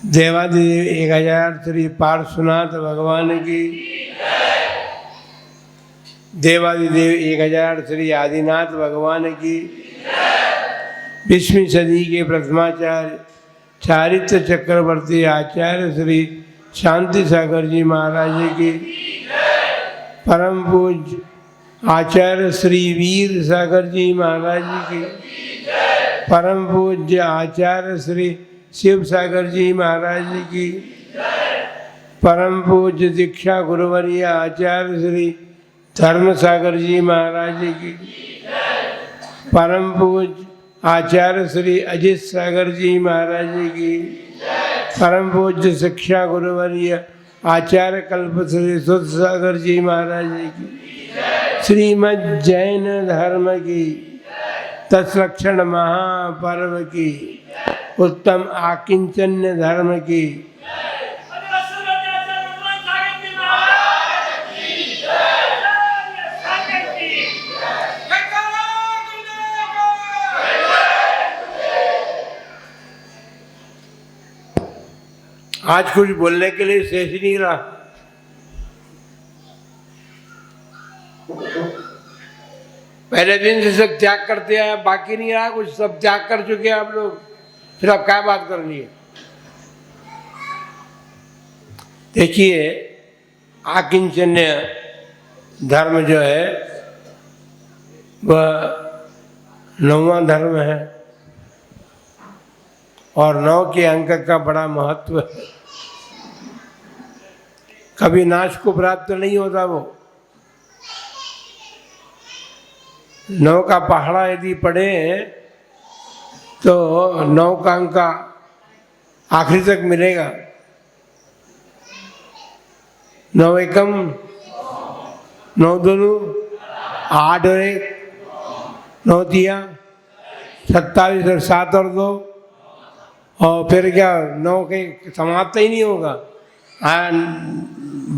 देवादिदेव 1000 श्री पार्श्वनाथ भगवान की, देवादिदेव 1000 श्री आदिनाथ भगवान की, 20वीं सदी के प्रथमाचार्य चारित्र चक्रवर्ती आचार्य श्री शांति सागर जी महाराज की, परम पूज्य आचार्य श्री वीर सागर जी महाराज की, परम पूज्य आचार्य श्री शिव सागर जी महाराज की, परम पूज्य दीक्षा गुरुवर्य आचार्य श्री धर्म सागर जी महाराज की, परम पूज्य आचार्य श्री अजित सागर जी महाराज की, परम पूज्य शिक्षा गुरुवर्य आचार्य कल्प श्री सुध सागर जी महाराज की, श्रीमद् जैन धर्म की तत्लक्षण महापर्व की, उत्तम आकिंचन्य धर्म की, आज कुछ बोलने के लिए शेष ही नहीं रहा। पहले दिन से सब त्याग करते हैं, बाकी नहीं रहा कुछ, सब त्याग कर चुके हैं आप लोग, फिर अब क्या बात करनी है। देखिए, आकिंचन्य धर्म जो है वह 9वां धर्म है और 9 के अंक का बड़ा महत्व है। कभी नाश को प्राप्त नहीं होता वो। 9 का पहाड़ा यदि पढ़े तो 9 का अंक आखिरी तक मिलेगा। 9 एकम 9 दूनु 8 और 1 9 तिया 27 और 7 और 2 और फिर क्या 9 के समाप्त ही नहीं होगा।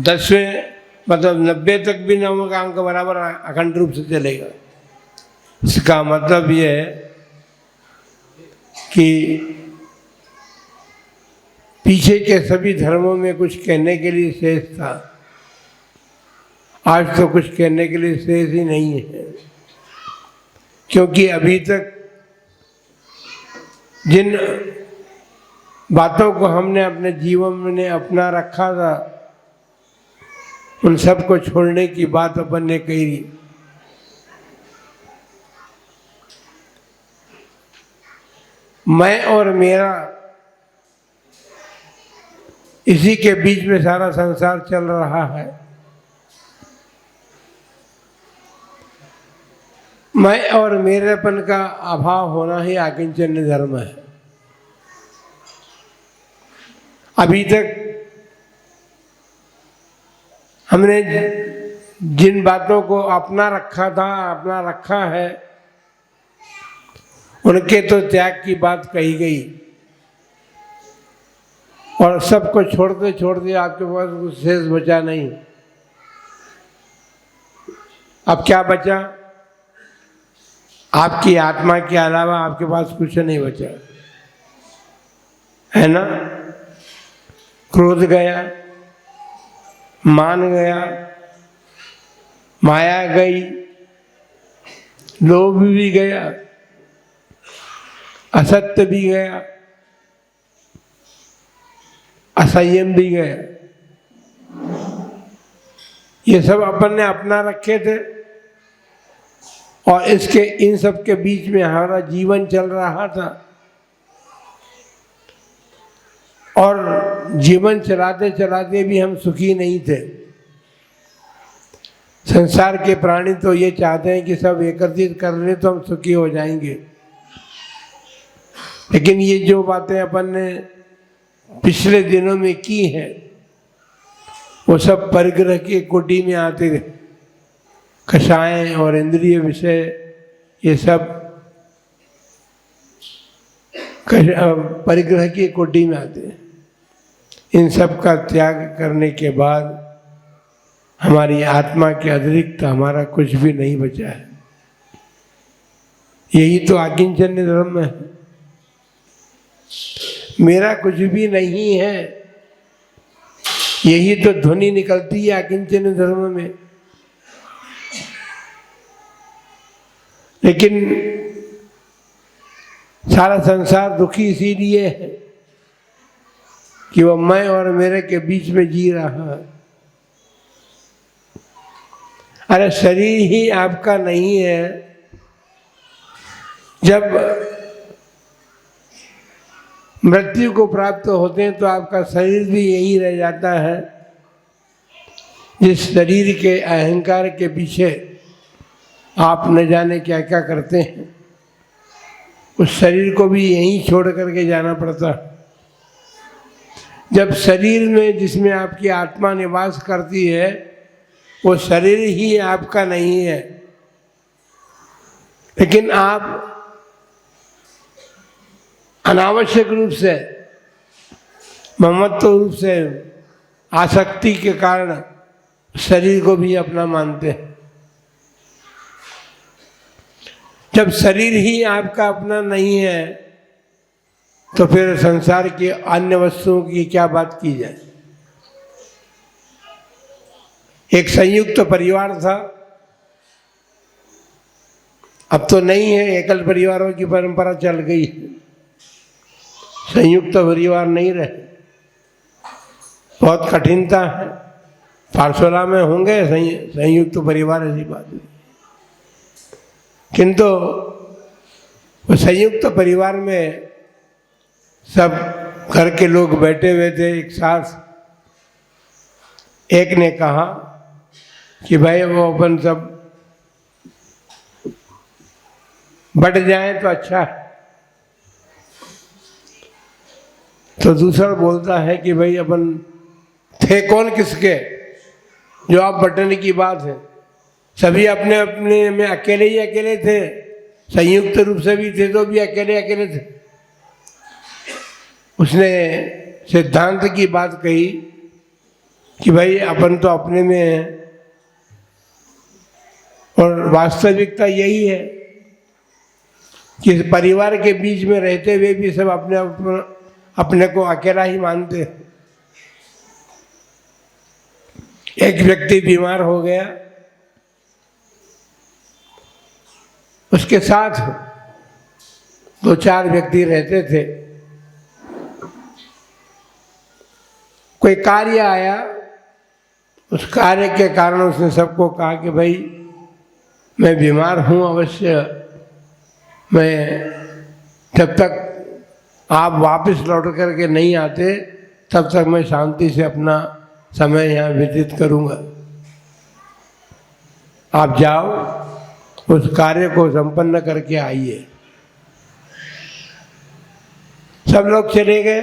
10वें मतलब 90 तक भी 9 का अंक बराबर अखंड रूप से चलेगा। इसका मतलब ये है कि पीछे के सभी धर्मों में कुछ कहने के लिए शेष था, आज तो कुछ कहने के लिए शेष ही नहीं है। क्योंकि अभी तक जिन बातों को हमने अपने जीवन में अपना रखा था, उन सबको छोड़ने की बात अपन ने कही। मैं और मेरा, इसी के बीच में सारा संसार चल रहा है। मैं और मेरेपन का अभाव होना ही आकिंचन्य धर्म है। अभी तक हमने जिन बातों को अपना रखा था, अपना रखा है, उनके तो त्याग की बात कही गई और सबको छोड़ते छोड़ते आपके पास कुछ शेष बचा नहीं। अब क्या बचा? आपकी आत्मा के अलावा आपके पास कुछ नहीं बचा, है ना? क्रोध गया, मान गया, माया गई, लोभ भी गया, असत्य भी गया, असंयम भी गया। ये सब अपन ने अपना रखे थे और इन सब के बीच में हमारा जीवन चल रहा था। और जीवन चलाते चलाते भी हम सुखी नहीं थे। संसार के प्राणी तो ये चाहते हैं कि सब एकत्रित कर ले तो हम सुखी हो जाएंगे। लेकिन ये जो बातें अपन ने पिछले दिनों में की हैं, वो सब परिग्रह की कोटि में आते थे। कषाय और इंद्रिय विषय, ये सब परिग्रह की कोटि में आते हैं। इन सब का त्याग करने के बाद हमारी आत्मा के अतिरिक्त हमारा कुछ भी नहीं बचा है। यही तो आकिंचन्य धर्म है। मेरा कुछ भी नहीं है, यही तो ध्वनि निकलती है अकिंचन धर्म में। लेकिन सारा संसार दुखी इसीलिए है कि वो मैं और मेरे के बीच में जी रहा है। अरे शरीर ही आपका नहीं है, जब मृत्यु को प्राप्त होते हैं तो आपका शरीर भी यही रह जाता है। जिस शरीर के अहंकार के पीछे आप न जाने क्या क्या करते हैं, उस शरीर को भी यहीं छोड़ करके जाना पड़ता है। जब शरीर में जिसमें आपकी आत्मा निवास करती है, वो शरीर ही आपका नहीं है, लेकिन आप अनावश्यक रूप से, ममत्व रूप से, आसक्ति के कारण शरीर को भी अपना मानते हैं। जब शरीर ही आपका अपना नहीं है तो फिर संसार की अन्य वस्तुओं की क्या बात की जाए। एक संयुक्त परिवार था, अब तो नहीं है, एकल परिवारों की परंपरा चल गई, संयुक्त परिवार नहीं रहे, बहुत कठिनता है। पाठशाला में होंगे संयुक्त परिवार, ऐसी बात नहीं। किंतु संयुक्त परिवार में सब घर के लोग बैठे हुए थे एक साथ। एक ने कहा कि भाई वो अपन सब बढ़ जाए तो अच्छा है। तो दूसरा बोलता है कि भाई अपन थे कौन किसके, जो आप बटने की बात है। सभी अपने अपने में अकेले ही अकेले थे, संयुक्त रूप से भी थे तो भी अकेले अकेले थे। उसने सिद्धांत की बात कही कि भाई अपन तो अपने में हैं, और वास्तविकता यही है कि परिवार के बीच में रहते हुए भी सब अपने को अकेला ही मानते हैं। एक व्यक्ति बीमार हो गया, उसके साथ 2-4 व्यक्ति रहते थे। कोई कार्य आया, उस कार्य के कारण उसने सबको कहा कि भाई मैं बीमार हूँ, अवश्य मैं जब तक आप वापस लौट करके नहीं आते तब तक मैं शांति से अपना समय यहाँ व्यतीत करूँगा। आप जाओ, उस कार्य को संपन्न करके आइए। सब लोग चले गए,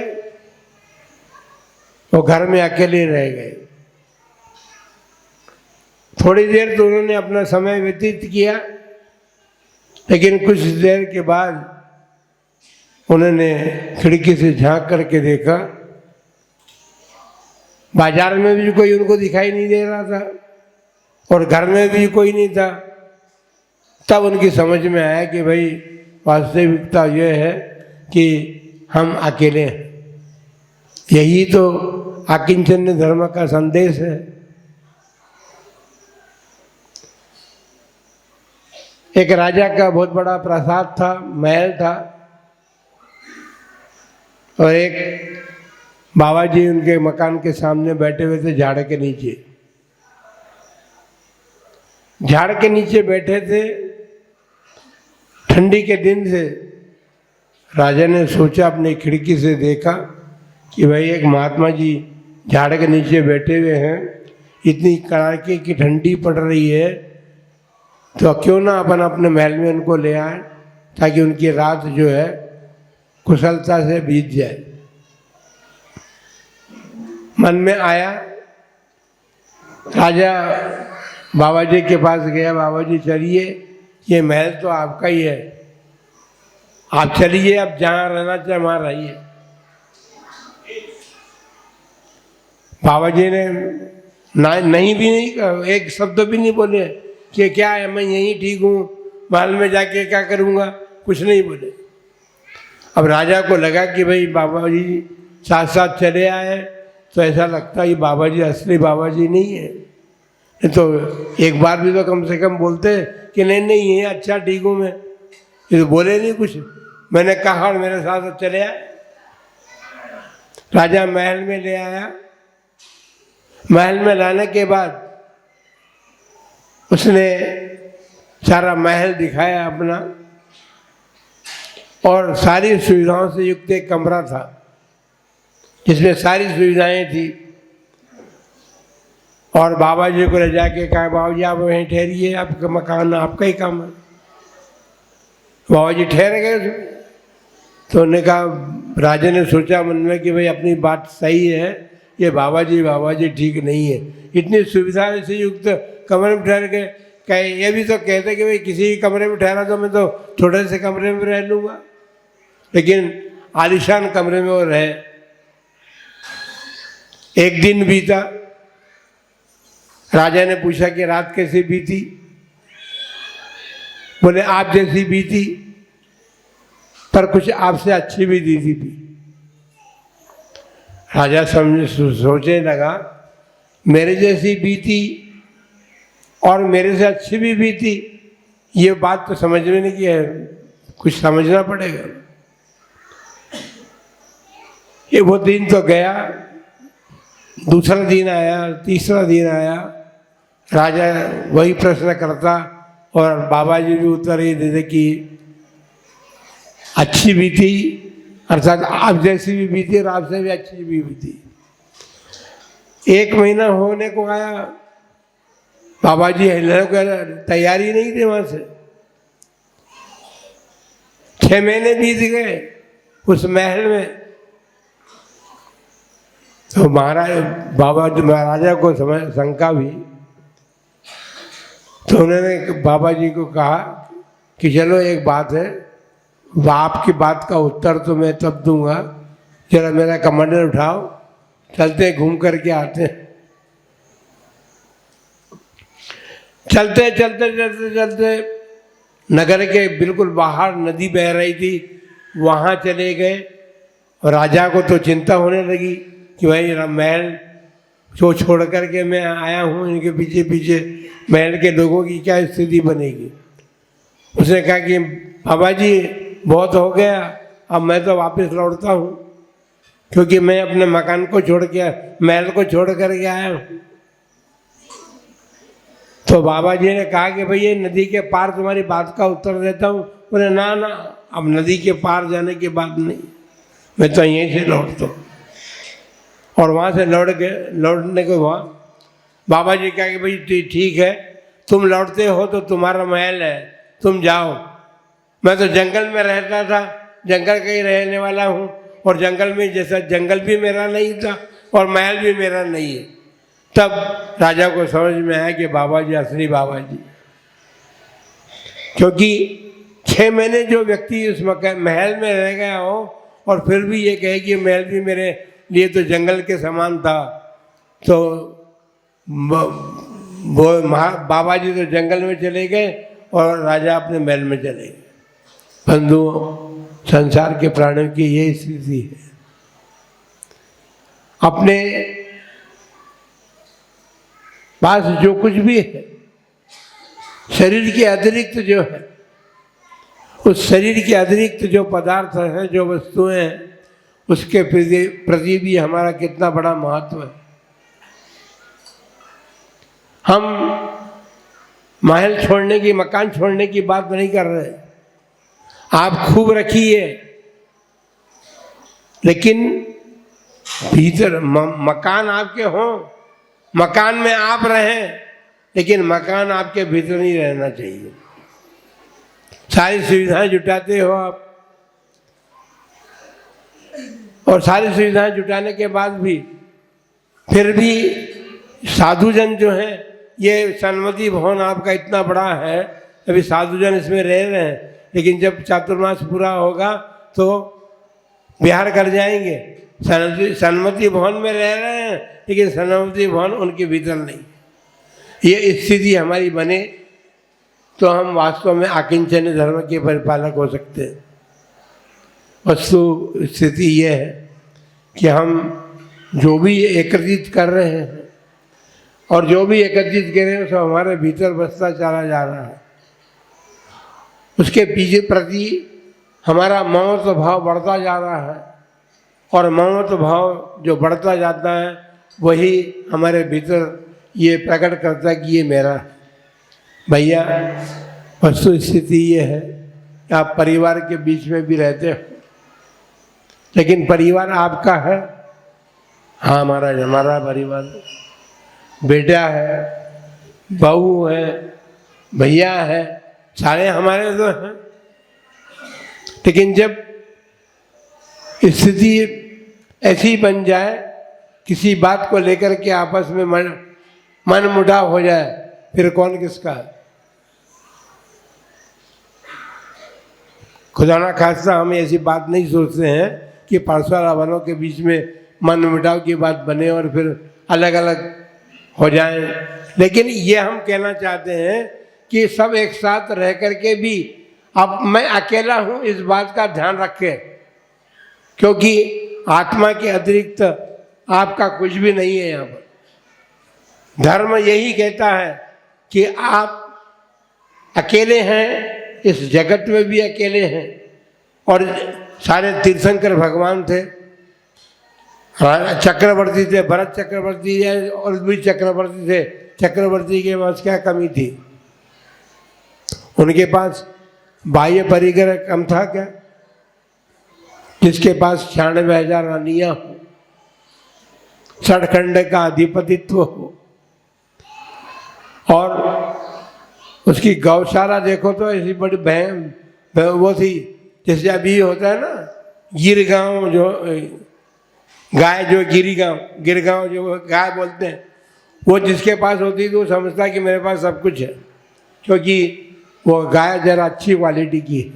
वो घर में अकेले रह गए। थोड़ी देर तो उन्होंने अपना समय व्यतीत किया, लेकिन कुछ देर के बाद उन्होंने खिड़की से झांक करके देखा, बाजार में भी कोई उनको दिखाई नहीं दे रहा था और घर में भी कोई नहीं था। तब उनकी समझ में आया कि भाई वास्तविकता यह है कि हम अकेले हैं। यही तो अकिंचन धर्म का संदेश है। एक राजा का बहुत बड़ा प्रासाद था, महल था, और एक बाबा जी उनके मकान के सामने बैठे हुए थे झाड़ के नीचे। झाड़ के नीचे बैठे थे, ठंडी के दिन थे। राजा ने सोचा, अपनी खिड़की से देखा कि भाई एक महात्मा जी झाड़ के नीचे बैठे हुए हैं, इतनी कड़ाके की ठंडी पड़ रही है, तो क्यों ना अपन अपने महल में उनको ले आए ताकि उनकी रात जो है कुशलता से बीत जाए। मन में आया, राजा बाबा जी के पास गया। बाबा जी चलिए, ये महल तो आपका ही है, आप चलिए, अब जहाँ रहना चाहे वहाँ रहिए। बाबा जी ने नहीं भी नहीं कहा, एक शब्द भी नहीं बोले कि क्या है मैं यहीं ठीक हूँ, महल में जाके क्या करूँगा, कुछ नहीं बोले। अब राजा को लगा कि भाई बाबा जी साथ साथ चले आए, तो ऐसा लगता ये बाबा जी असली बाबा जी नहीं है। नहीं तो एक बार भी तो कम से कम बोलते कि नहीं नहीं ये अच्छा ठीक हूँ मैं। ये तो बोले नहीं कुछ, मैंने कहा और मेरे साथ चले आए। राजा महल में ले आया। महल में लाने के बाद उसने सारा महल दिखाया अपना, और सारी सुविधाओं से युक्त एक कमरा था जिसमें सारी सुविधाएं थी। और बाबा जी को ले जाके कहा, बाबा जी आप वहीं ठहरिए, आपका मकान आपका ही काम है। बाबा जी ठहर गए उसमें। तो उन्होंने कहा, राजा ने सोचा मन में कि भाई अपनी बात सही है, ये बाबा जी ठीक नहीं है, इतनी सुविधा से युक्त कमरे में ठहर गए। कहे ये भी तो कहते कि भाई किसी कमरे में ठहरा तो मैं तो छोटे से कमरे में रह लूँगा, लेकिन आलीशान कमरे में वो रहे। एक दिन बीता। राजा ने पूछा कि रात कैसी बीती? बोले आप जैसी बीती, पर कुछ आपसे अच्छी भी बीती थी। राजा सोचने लगा, मेरे जैसी बीती और मेरे से अच्छी भी बीती, ये बात तो समझ में नहीं की है, कुछ समझना पड़ेगा। ये वो दिन तो गया, दूसरा दिन आया, तीसरा दिन आया। राजा वही प्रश्न करता और बाबा जी भी उत्तर ही देते कि अच्छी भी थी, अर्थात आप जैसी भी बीती और आपसे भी अच्छी भी बीती। एक महीना होने को आया, बाबा जी हिलने को तैयारी नहीं थे वहां से। 6 महीने बीत गए उस महल में। तो महाराजा को शंका भी। तो उन्होंने बाबा जी को कहा कि चलो एक बात है, आपकी बात का उत्तर तो मैं तब दूंगा, जरा मेरा कमंडल उठाओ, चलते घूम करके आते हैं। चलते चलते चलते चलते नगर के बिल्कुल बाहर नदी बह रही थी, वहाँ चले गए। और राजा को तो चिंता होने लगी कि भाई महल जो छोड़ करके मैं आया हूँ, इनके पीछे पीछे महल के लोगों की क्या स्थिति बनेगी। उसने कहा कि बाबा जी बहुत हो गया, अब मैं तो वापस लौटता हूँ, क्योंकि मैं अपने मकान को छोड़ के, महल को छोड़ करके आया हूँ। तो बाबा जी ने कहा कि भाई ये नदी के पार तुम्हारी बात का उत्तर देता हूँ। बोले ना ना, अब नदी के पार जाने की बात नहीं, मैं तो यहीं से लौटता हूँ। और वहाँ से लौटने के बाद बाबा जी कहा कि भाई ठीक है, तुम लौटते हो तो तुम्हारा महल है, तुम जाओ। मैं तो जंगल में रहता था, जंगल का ही रहने वाला हूँ, और जंगल में जैसा जंगल भी मेरा नहीं था और महल भी मेरा नहीं है। तब राजा को समझ में आया कि बाबा जी असली बाबा जी, क्योंकि 6 महीने जो व्यक्ति उस महल में रह गया हो और फिर भी ये कहे कि महल भी मेरे लिए तो जंगल के समान था, तो वो बाबा जी तो जंगल में चले गए और राजा अपने महल में चले गए। बंधुओं, संसार के प्राणियों की यही स्थिति है। अपने पास जो कुछ भी है, शरीर के अतिरिक्त जो है, उस शरीर के अतिरिक्त जो पदार्थ हैं, जो वस्तुएं हैं, उसके प्रति भी हमारा कितना बड़ा महत्व है। हम महल छोड़ने की, मकान छोड़ने की बात नहीं कर रहे। आप खूब रखिए, लेकिन भीतर मकान आपके हों, मकान में आप रहें, लेकिन मकान आपके भीतर नहीं रहना चाहिए। सारी सुविधाएं जुटाते हो आप, और सारी सुविधाएं जुटाने के बाद भी फिर भी साधुजन जो हैं, ये सन्मति भवन आपका इतना बड़ा है, अभी साधुजन इसमें रह रहे हैं, लेकिन जब चातुर्मास पूरा होगा तो बिहार कर जाएंगे। सन्मति भवन में रह रहे हैं, लेकिन सन्मति भवन उनके भीतर नहीं। ये स्थिति हमारी बने तो हम वास्तव में आकिंचन्य धर्म के परिपालक हो सकते हैं। वस्तु स्थिति ये है कि हम जो भी एकत्रित कर रहे हैं और जो भी एकत्रित कर रहे हैं सब हमारे भीतर बसता चला जा रहा है। उसके पीछे प्रति हमारा ममत्व भाव बढ़ता जा रहा है और ममत्व भाव जो बढ़ता जाता है वही हमारे भीतर ये प्रकट करता है कि ये मेरा है। भैया, वस्तु स्थिति ये है कि आप परिवार के बीच में भी रहते हो, लेकिन परिवार आपका है। हाँ, हमारा परिवार, बेटा है, बहू है, भैया है, सारे हमारे तो हैं। लेकिन जब स्थिति ऐसी बन जाए, किसी बात को लेकर के आपस में मन मुटाव हो जाए, फिर कौन किसका है? खुदा ना खास्ता हम ऐसी बात नहीं सोचते हैं कि परसों वालों के बीच में मन मुटाव की बात बने और फिर अलग अलग हो जाएं। लेकिन ये हम कहना चाहते हैं कि सब एक साथ रह करके भी अब मैं अकेला हूँ इस बात का ध्यान रखें, क्योंकि आत्मा के अतिरिक्त आपका कुछ भी नहीं है। यहाँ पर धर्म यही कहता है कि आप अकेले हैं, इस जगत में भी अकेले हैं। और सारे तीर्थंकर भगवान थे, चक्रवर्ती थे, भरत चक्रवर्ती है और भी चक्रवर्ती थे। चक्रवर्ती के पास क्या कमी थी? उनके पास बाह्य परिग्रह कम था क्या? जिसके पास 96,000 रानियां हो, सड़खंड का अधिपतित्व हो, और उसकी गौशाला देखो तो ऐसी बड़ी वो थी जैसे अभी होता है ना गिरगांव, जो गाय जो गिरगांव जो गाय बोलते हैं, वो जिसके पास होती तो वो समझता कि मेरे पास सब कुछ है, क्योंकि वो गाय जरा अच्छी क्वालिटी की है,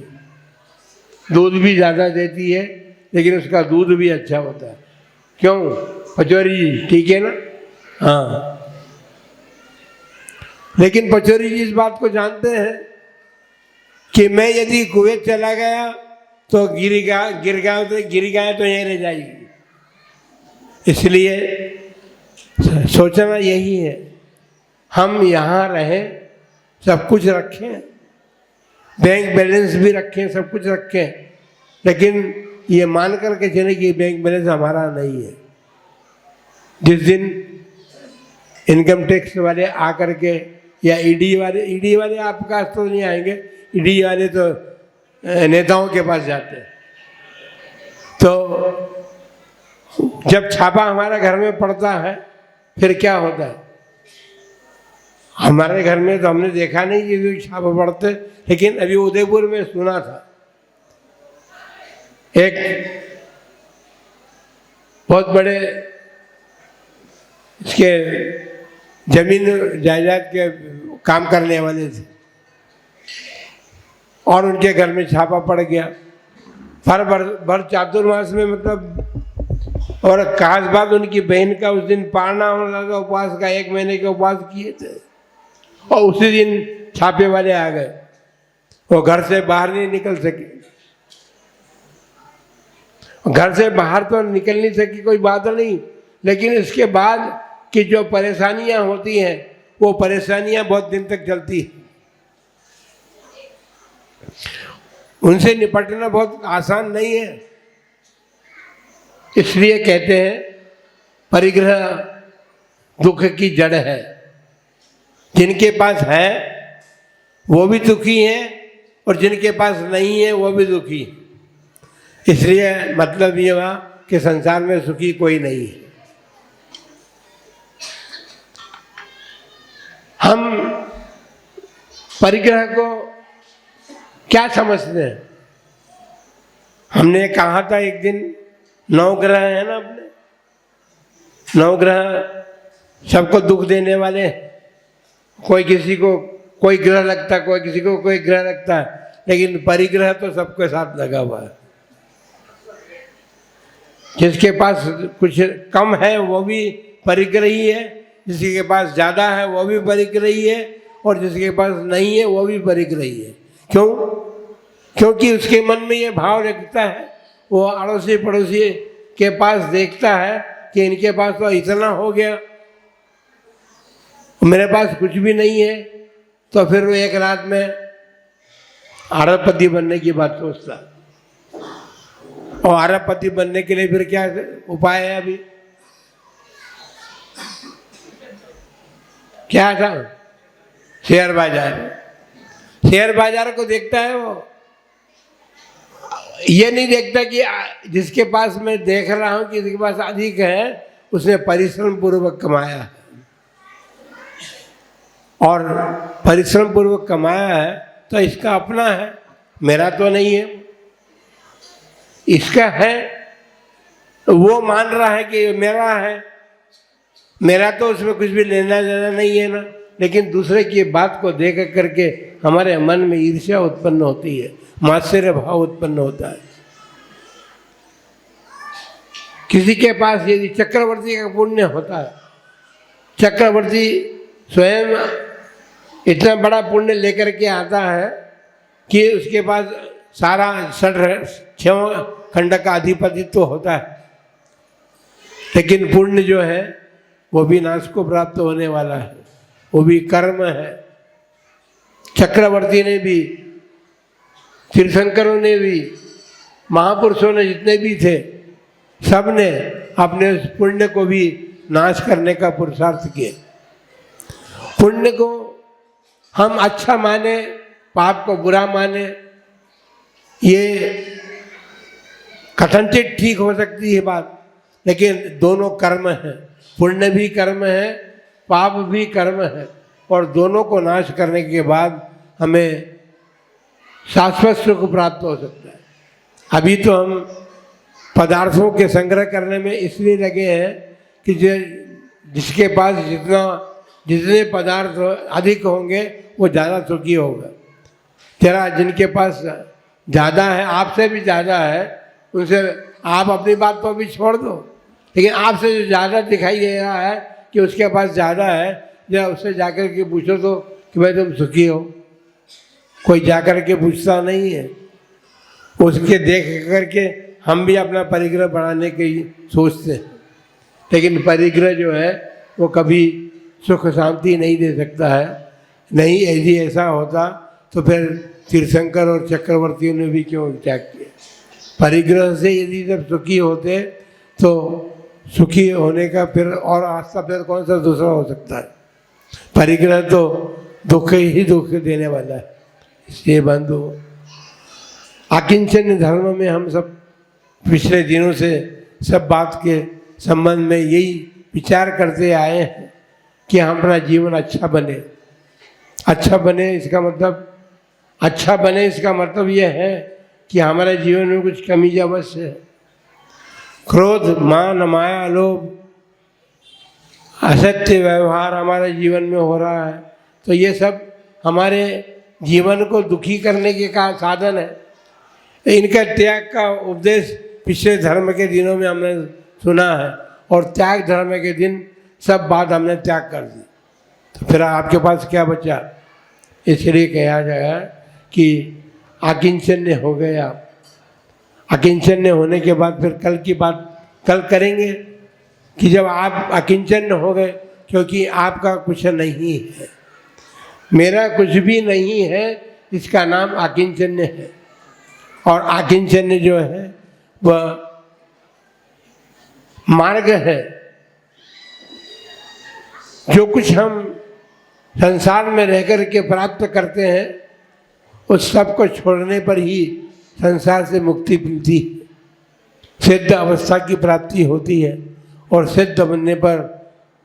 दूध भी ज़्यादा देती है, लेकिन उसका दूध भी अच्छा होता है। क्यों पचौरी जी? ठीक है ना? हाँ। लेकिन पचौरी जी इस बात को जानते हैं कि मैं यदि कुवैत चला गया तो गिरगांव तो यहीं रह जाएगी। इसलिए सोचना यही है, हम यहाँ रहें, सब कुछ रखें, बैंक बैलेंस भी रखें, सब कुछ रखें, लेकिन ये मान करके चले कि बैंक बैलेंस हमारा नहीं है। जिस दिन इनकम टैक्स वाले आकर के या ईडी वाले आपका तो नहीं आएंगे, ईडी वाले तो नेताओं के पास जाते हैं। तो जब छापा हमारे घर में पड़ता है फिर क्या होता है? हमारे घर में तो हमने देखा नहीं कि छापा पड़ते, लेकिन अभी उदयपुर में सुना था एक बहुत बड़े इसके जमीन जायदाद के काम करने वाले थे और उनके घर में छापा पड़ गया। भर चातुर्मास में मतलब, और खास बात उनकी बहन का उस दिन पारना होना था, उपवास का 1 महीने के उपवास किए थे, और उसी दिन छापे वाले आ गए। वो घर से बाहर नहीं निकल सके। घर से बाहर तो निकल नहीं सकी, कोई बात नहीं, लेकिन इसके बाद की जो परेशानियां होती हैं वो परेशानियां बहुत दिन तक चलती हैं। उनसे निपटना बहुत आसान नहीं है। इसलिए कहते हैं परिग्रह दुख की जड़ है। जिनके पास है वो भी दुखी हैं और जिनके पास नहीं है वो भी दुखी है। इसलिए मतलब ये हुआ कि संसार में सुखी कोई नहीं है। हम परिग्रह को क्या समझते हैं? हमने कहा था एक दिन 9 ग्रह है ना, अपने 9 ग्रह सबको दुख देने वाले। कोई किसी को कोई ग्रह लगता है, कोई किसी को कोई ग्रह लगता है, लेकिन परिग्रह तो सबके साथ लगा हुआ है। जिसके पास कुछ कम है वो भी परिग्रही है, जिसके पास ज़्यादा है वो भी परिग्रही है, और जिसके पास नहीं है वो भी परिग्रही है। क्यों? क्योंकि उसके मन में ये भाव रखता है वो अड़ोसी पड़ोसी के पास देखता है कि इनके पास तो इतना हो गया, मेरे पास कुछ भी नहीं है, तो फिर वो एक रात में अरबपति बनने की बात सोचता। और अरबपति बनने के लिए फिर क्या उपाय है? अभी क्या था? शेयर बाजार। शेयर बाजार को देखता है वो, ये नहीं देखता कि जिसके पास मैं देख रहा हूं कि जिसके पास अधिक है उसने परिश्रम पूर्वक कमाया है, और परिश्रम पूर्वक कमाया है तो इसका अपना है, मेरा तो नहीं है। इसका है, वो मान रहा है कि मेरा है, मेरा तो उसमें कुछ भी लेना देना नहीं है ना। लेकिन दूसरे की बात को देख करके हमारे मन में ईर्ष्या उत्पन्न होती है, मात्सर्य भाव उत्पन्न होता है। किसी के पास यदि चक्रवर्ती का पुण्य होता है, चक्रवर्ती स्वयं इतना बड़ा पुण्य लेकर के आता है कि उसके पास सारा 6 खंड का अधिपतित्व तो होता है, लेकिन पुण्य जो है वो भी नाश को प्राप्त होने वाला है, वो भी कर्म है। चक्रवर्ती ने भी, तीर्थंकरों ने भी, महापुरुषों ने जितने भी थे, सब ने अपने उस पुण्य को भी नाश करने का पुरुषार्थ किया। पुण्य को हम अच्छा माने, पाप को बुरा माने, ये कथनचित ठीक हो सकती है बात, लेकिन दोनों कर्म है। पुण्य भी कर्म है, पाप भी कर्म है, और दोनों को नाश करने के बाद हमें शाश्वत सुख प्राप्त हो सकता है। अभी तो हम पदार्थों के संग्रह करने में इसलिए लगे हैं कि जिसके पास जितने पदार्थ अधिक होंगे वो ज़्यादा सुखी होगा। जरा जिनके पास ज़्यादा है, आपसे भी ज़्यादा है, उनसे आप अपनी बात को भी छोड़ दो, लेकिन आपसे जो ज़्यादा दिखाई दे रहा है कि उसके पास ज़्यादा है, जरा उससे जाकर के पूछो तो कि भाई तुम सुखी हो। कोई जाकर के पूछता नहीं है। उसके देख करके हम भी अपना परिग्रह बढ़ाने की सोचते हैं, लेकिन परिग्रह जो है वो कभी सुख शांति नहीं दे सकता है। नहीं, यदि ऐसा होता तो फिर तीर्थंकर और चक्रवर्तियों ने भी क्यों त्याग किया? परिग्रह से यदि जब सुखी होते तो सुखी होने का फिर और रास्ता फिर कौन सा दूसरा हो सकता है? परिग्रह तो दुख ही दुख देने वाला है। इसलिए बंधु, अकिंचन धर्म में हम सब पिछले दिनों से सब बात के संबंध में यही विचार करते आए हैं कि हम अपना जीवन अच्छा बने। अच्छा बने इसका मतलब यह है कि हमारे जीवन में कुछ कमी अवश्य है। क्रोध, मान, माया, लोभ, असत्य व्यवहार हमारे जीवन में हो रहा है, तो ये सब हमारे जीवन को दुखी करने के का साधन है। इनका त्याग का उपदेश पिछले धर्म के दिनों में हमने सुना है, और त्याग धर्म के दिन सब बात हमने त्याग कर दी, तो फिर आपके पास क्या बचा? इसलिए कहा जाएगा कि अकिंचन्य हो गए आप। अकिंचन्य होने के बाद फिर कल की बात कल करेंगे कि जब आप अकिंचन्य हो गए, क्योंकि आपका कुछ नहीं है, मेरा कुछ भी नहीं है, इसका नाम अकिंचन्य है। और अकिंचन्य जो है वह मार्ग है। जो कुछ हम संसार में रह कर के प्राप्त करते हैं, उस सब को छोड़ने पर ही संसार से मुक्ति मिलती है, सिद्ध अवस्था की प्राप्ति होती है, और सिद्ध बनने पर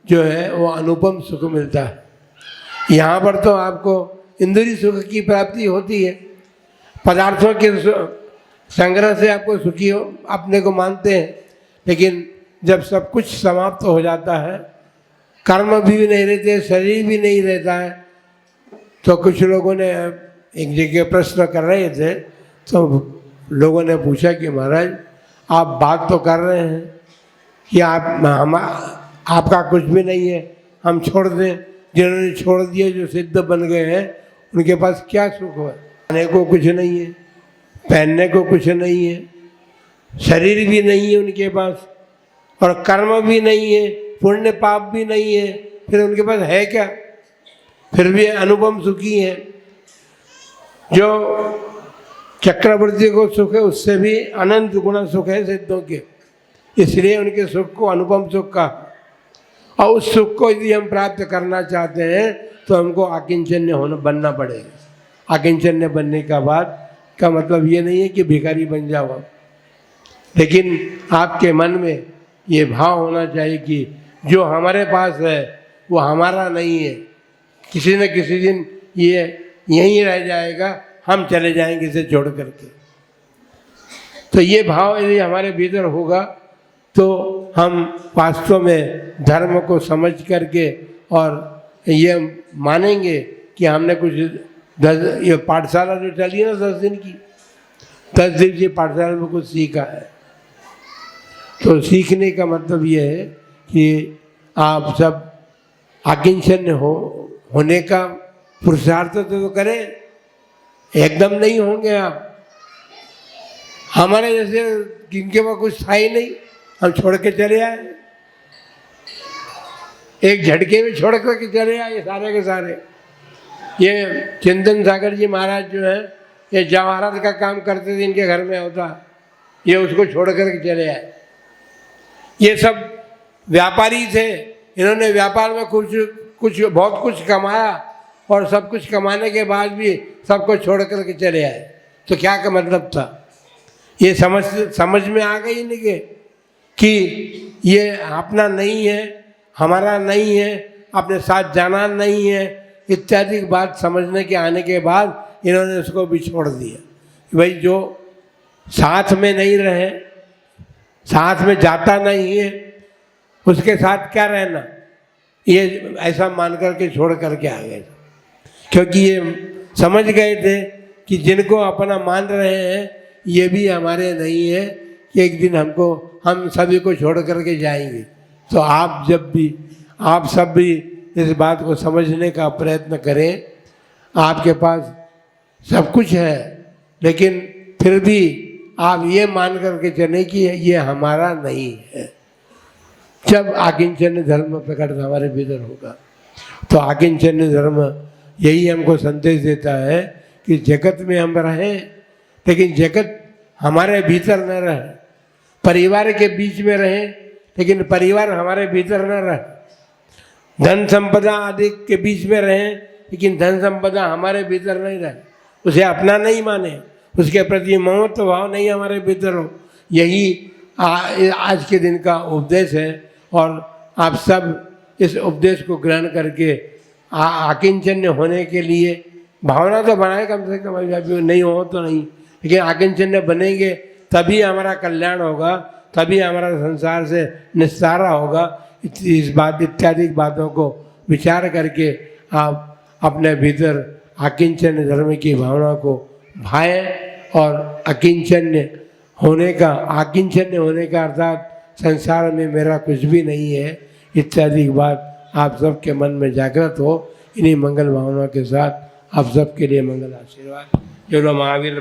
जो है वो अनुपम सुख मिलता है। यहाँ पर तो आपको इंद्रिय सुख की प्राप्ति होती है, पदार्थों के संग्रह से आपको सुखी अपने को मानते हैं, लेकिन जब सब कुछ समाप्त हो जाता है, कर्म भी नहीं रहते, शरीर भी नहीं रहता है, तो कुछ लोगों ने एक जगह प्रश्न कर रहे थे, तो लोगों ने पूछा कि महाराज आप बात तो कर रहे हैं कि आपका कुछ भी नहीं है, हम छोड़ दें। जिन्होंने छोड़ दिए, जो सिद्ध बन गए हैं, उनके पास क्या सुख है? खाने को कुछ नहीं है, पहनने को कुछ नहीं है, शरीर भी नहीं है उनके पास और कर्म भी नहीं है, पुण्य पाप भी नहीं है, फिर उनके पास है क्या? फिर भी अनुपम सुखी है। जो चक्रवर्ती को सुख है उससे भी अनंत गुना सुख है सिद्धों के, इसलिए उनके सुख को अनुपम सुख का। और उस सुख को यदि हम प्राप्त करना चाहते हैं तो हमको आकिंचन्य होना बनना पड़ेगा। आकिंचन्य बनने का बाद का मतलब ये नहीं है कि भिखारी बन जाओ, लेकिन आपके मन में ये भाव होना चाहिए कि जो हमारे पास है वो हमारा नहीं है, किसी न किसी दिन ये यहीं रह जाएगा, हम चले जाएंगे इसे छोड़ करके। तो ये भाव यदि हमारे भीतर होगा तो हम वास्तव में धर्म को समझ करके और ये मानेंगे कि हमने कुछ ये पाठशाला जो चली है ना 10 दिन की, 10 दिवसीय पाठशाला में कुछ सीखा है। तो सीखने का मतलब ये है कि आप सब आकिंचन्य होने का पुरुषार्थ तो करें, एकदम नहीं होंगे आप। हमारे जैसे जिनके पास कुछ था ही नहीं, हम छोड़ के चले आए, एक झटके में छोड़ करके चले आए सारे के सारे। ये चिंतन सागर जी महाराज जो है, ये जवाहरात का काम करते थे, इनके घर में होता, ये उसको छोड़ करके चले आए। ये सब व्यापारी थे, इन्होंने व्यापार में बहुत कुछ कमाया और सब कुछ कमाने के बाद भी सबको छोड़ करके चले आए। तो क्या का मतलब था? ये समझ में आ गई इनके कि ये अपना नहीं है, हमारा नहीं है, अपने साथ जाना नहीं है, इत्यादि बात समझने के आने के बाद इन्होंने उसको भी छोड़ दिया। भाई जो साथ में नहीं रहे, साथ में जाता नहीं है, उसके साथ क्या रहना, ये ऐसा मान करके छोड़ करके आ गए। क्योंकि ये समझ गए थे कि जिनको अपना मान रहे हैं ये भी हमारे नहीं है, कि एक दिन हम सभी को छोड़ करके जाएंगे। तो आप सब भी इस बात को समझने का प्रयत्न करें। आपके पास सब कुछ है, लेकिन फिर भी आप ये मान करके चलें कि ये हमारा नहीं है। जब आकिंचन्य धर्म प्रकट हमारे भीतर होगा तो आकिंचन्य धर्म यही हमको संदेश देता है कि जगत में हम रहें, लेकिन जगत हमारे भीतर न रहे। परिवार के बीच में रहें, लेकिन परिवार हमारे भीतर न रहे। धन संपदा आदि के बीच में रहें, लेकिन धन संपदा हमारे भीतर नहीं रहे। उसे अपना नहीं माने, उसके प्रति ममत्व भाव नहीं हमारे भीतर हो। यही आज के दिन का उपदेश है और आप सब इस उपदेश को ग्रहण करके आकिंचन्य होने के लिए भावना तो बनाए, कम से कम नहीं हो तो नहीं, लेकिन आकिंचन्य बनेंगे तभी हमारा कल्याण होगा, तभी हमारा संसार से निस्तारा होगा। इस बात इत्यादि बातों को विचार करके आप अपने भीतर आकिंचन्य धर्म की भावना को भाएं और आकिंचन्य होने का अर्थात संसार में मेरा कुछ भी नहीं है इत्यादि बात आप सबके मन में जागृत हो। इन्हीं मंगल भावना के साथ आप सबके लिए मंगल आशीर्वाद। जो महावीर